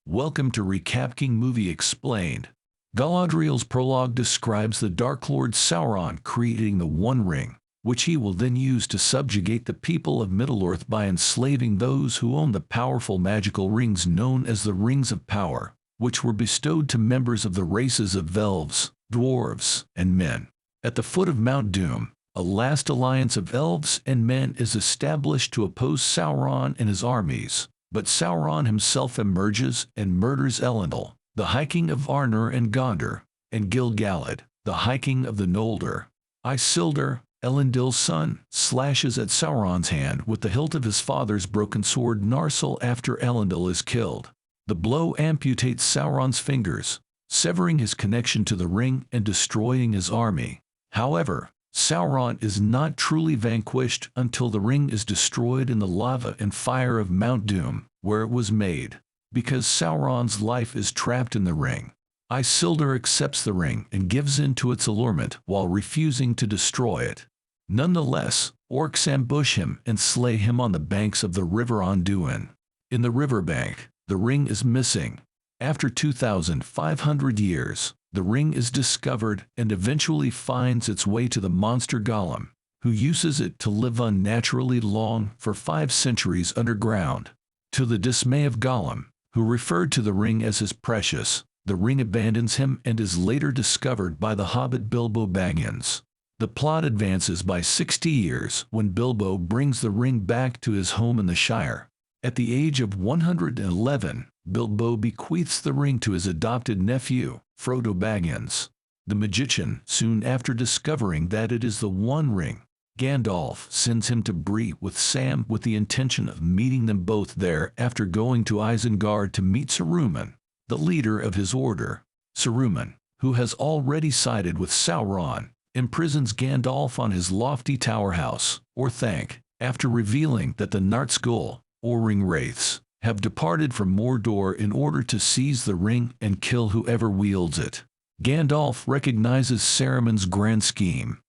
Welcome to Recap King Movie Explained. Galadriel's prologue describes the Dark Lord Sauron creating the One Ring, which he will then use to subjugate the people of Middle-earth by enslaving those who own the powerful magical rings known as the Rings of Power, which were bestowed to members of the races of elves, dwarves, and men. At the foot of Mount Doom, a last alliance of elves and men is established to oppose Sauron and his armies. But Sauron himself emerges and murders Elendil, the High King of Arnor and Gondor, and Gil-galad, the High King of the Noldor. Isildur, Elendil's son, slashes at Sauron's hand with the hilt of his father's broken sword Narsil after Elendil is killed. The blow amputates Sauron's fingers, severing his connection to the ring and destroying his army. However, Sauron is not truly vanquished until the ring is destroyed in the lava and fire of Mount Doom, where it was made. Because Sauron's life is trapped in the ring, Isildur accepts the ring and gives in to its allurement while refusing to destroy it. Nonetheless, orcs ambush him and slay him on the banks of the river Anduin. In the riverbank, the ring is missing. After 2,500 years, the ring is discovered and eventually finds its way to the monster Gollum, who uses it to live unnaturally long for 5 centuries underground. To the dismay of Gollum, who referred to the ring as his precious, the ring abandons him and is later discovered by the hobbit Bilbo Baggins. The plot advances by 60 years when Bilbo brings the ring back to his home in the Shire. At the age of 111, Bilbo bequeaths the ring to his adopted nephew, Frodo Baggins. The magician, soon after discovering that it is the One Ring, Gandalf sends him to Bree with Sam with the intention of meeting them both there after going to Isengard to meet Saruman, the leader of his order. Saruman, who has already sided with Sauron, imprisons Gandalf on his lofty tower house, Orthanc, after revealing that the Nazgul, or ring wraiths, have departed from Mordor in order to seize the ring and kill whoever wields it. Gandalf recognizes Saruman's grand scheme.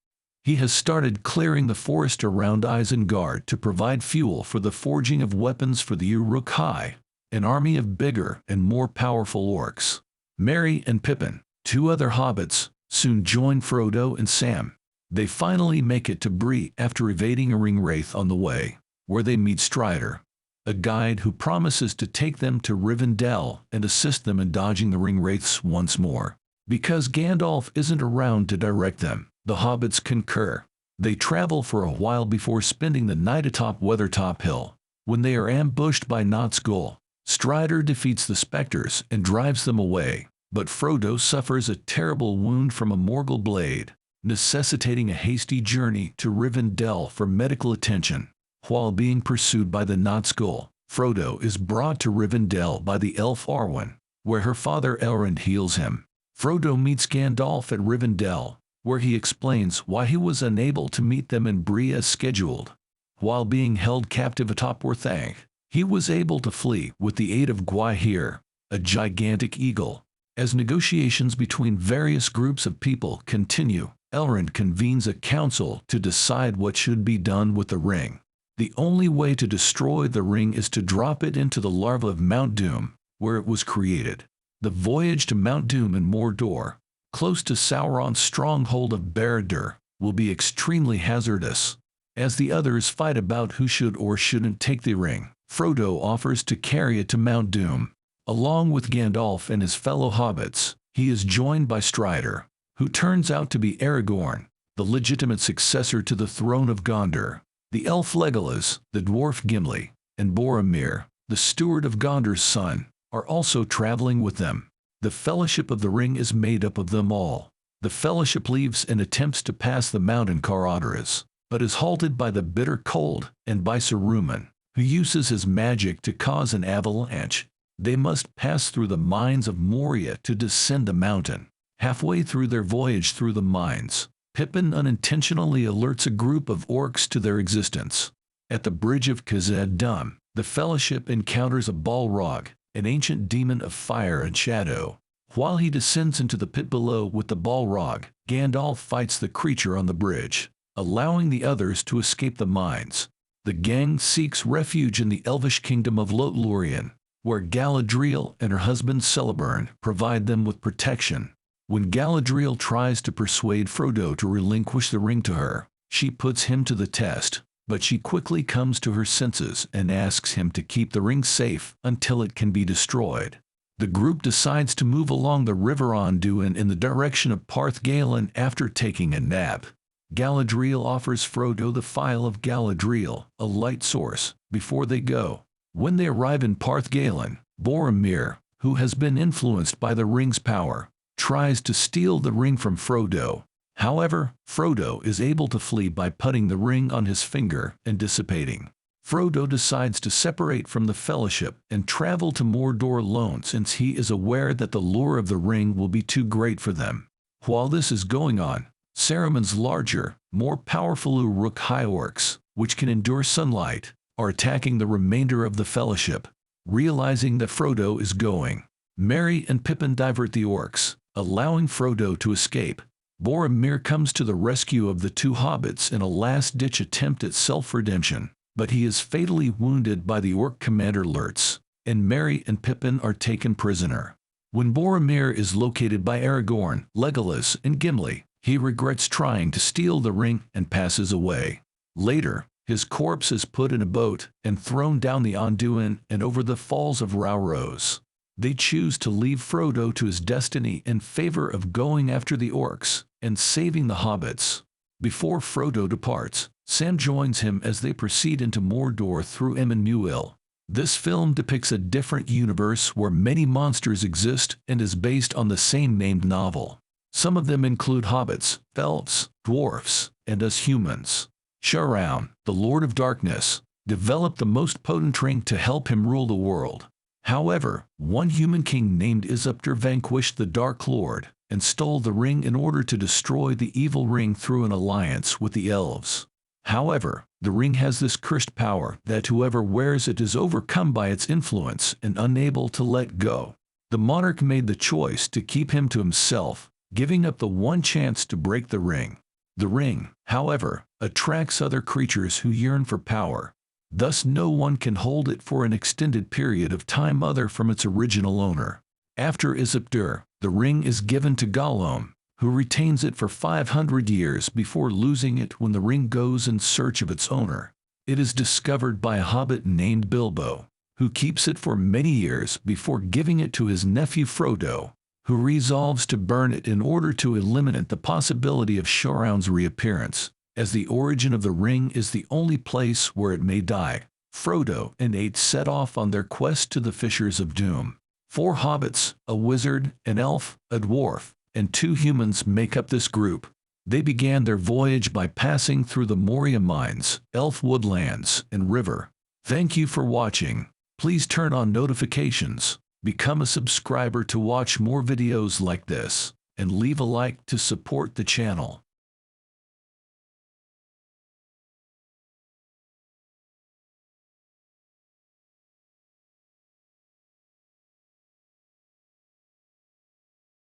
He has started clearing the forest around Isengard to provide fuel for the forging of weapons for the Uruk-hai, an army of bigger and more powerful orcs. Merry and Pippin, 2 other hobbits, soon join Frodo and Sam. They finally make it to Bree after evading a ring wraith on the way, where they meet Strider, a guide who promises to take them to Rivendell and assist them in dodging the ring wraiths once more. Because Gandalf isn't around to direct them, the hobbits concur. They travel for a while before spending the night atop Weathertop Hill. When they are ambushed by Nazgul, Strider defeats the specters and drives them away, but Frodo suffers a terrible wound from a Morgul blade, necessitating a hasty journey to Rivendell for medical attention. While being pursued by the Nazgul, Frodo is brought to Rivendell by the elf Arwen, where her father Elrond heals him. Frodo meets Gandalf at Rivendell, where he explains why he was unable to meet them in Bree as scheduled. While being held captive atop Orthanc, he was able to flee with the aid of Gwaihir, a gigantic eagle. As negotiations between various groups of people continue, Elrond convenes a council to decide what should be done with the ring. The only way to destroy the ring is to drop it into the larva of Mount Doom, where it was created. The voyage to Mount Doom in Mordor, close to Sauron's stronghold of Barad-dûr, will be extremely hazardous. As the others fight about who should or shouldn't take the ring, Frodo offers to carry it to Mount Doom. Along with Gandalf and his fellow hobbits, he is joined by Strider, who turns out to be Aragorn, the legitimate successor to the throne of Gondor. The elf Legolas, the dwarf Gimli, and Boromir, the steward of Gondor's son, are also traveling with them. The Fellowship of the Ring is made up of them all. The Fellowship leaves and attempts to pass the mountain Caradhras, but is halted by the bitter cold and by Saruman, who uses his magic to cause an avalanche. They must pass through the mines of Moria to descend the mountain. Halfway through their voyage through the mines, Pippin unintentionally alerts a group of orcs to their existence. At the bridge of Khazad-dûm, the Fellowship encounters a Balrog, an ancient demon of fire and shadow. While he descends into the pit below with the Balrog, Gandalf fights the creature on the bridge, allowing the others to escape the mines. The gang seeks refuge in the elvish kingdom of Lothlorien, where Galadriel and her husband Celeborn provide them with protection. When Galadriel tries to persuade Frodo to relinquish the ring to her, she puts him to the test, but she quickly comes to her senses and asks him to keep the ring safe until it can be destroyed. The group decides to move along the River Anduin in the direction of Parth Galen after taking a nap. Galadriel offers Frodo the Phial of Galadriel, a light source, before they go. When they arrive in Parth Galen, Boromir, who has been influenced by the ring's power, tries to steal the ring from Frodo. However, Frodo is able to flee by putting the ring on his finger and dissipating. Frodo decides to separate from the Fellowship and travel to Mordor alone since he is aware that the lure of the ring will be too great for them. While this is going on, Saruman's larger, more powerful Uruk-hai orcs, which can endure sunlight, are attacking the remainder of the Fellowship. Realizing that Frodo is going, Merry and Pippin divert the orcs, allowing Frodo to escape. Boromir comes to the rescue of the two hobbits in a last-ditch attempt at self-redemption, but he is fatally wounded by the orc commander Lurtz, and Merry and Pippin are taken prisoner. When Boromir is located by Aragorn, Legolas, and Gimli, he regrets trying to steal the ring and passes away. Later, his corpse is put in a boat and thrown down the Anduin and over the falls of Rauros. They choose to leave Frodo to his destiny in favor of going after the orcs and saving the hobbits. Before Frodo departs, Sam joins him as they proceed into Mordor through Emyn-Muil. This film depicts a different universe where many monsters exist and is based on the same named novel. Some of them include hobbits, elves, dwarfs, and us humans. Sauron, the Lord of Darkness, developed the most potent ring to help him rule the world. However, one human king named Isupter vanquished the Dark Lord and stole the ring in order to destroy the evil ring through an alliance with the elves. However, the ring has this cursed power that whoever wears it is overcome by its influence and unable to let go. The monarch made the choice to keep him to himself, giving up the one chance to break the ring. The ring, however, attracts other creatures who yearn for power. Thus no one can hold it for an extended period of time other from its original owner. After Isupter, the ring is given to Gollum, who retains it for 500 years before losing it when the ring goes in search of its owner. It is discovered by a hobbit named Bilbo, who keeps it for many years before giving it to his nephew Frodo, who resolves to burn it in order to eliminate the possibility of Sauron's reappearance, as the origin of the ring is the only place where it may die. Frodo and Eight set off on their quest to the Fissures of Doom. 4 hobbits, a wizard, an elf, a dwarf, and 2 humans make up this group. They began their voyage by passing through the Moria mines, elf woodlands, and river. Thank you for watching. Please turn on notifications, become a subscriber to watch more videos like this, and leave a like to support the channel.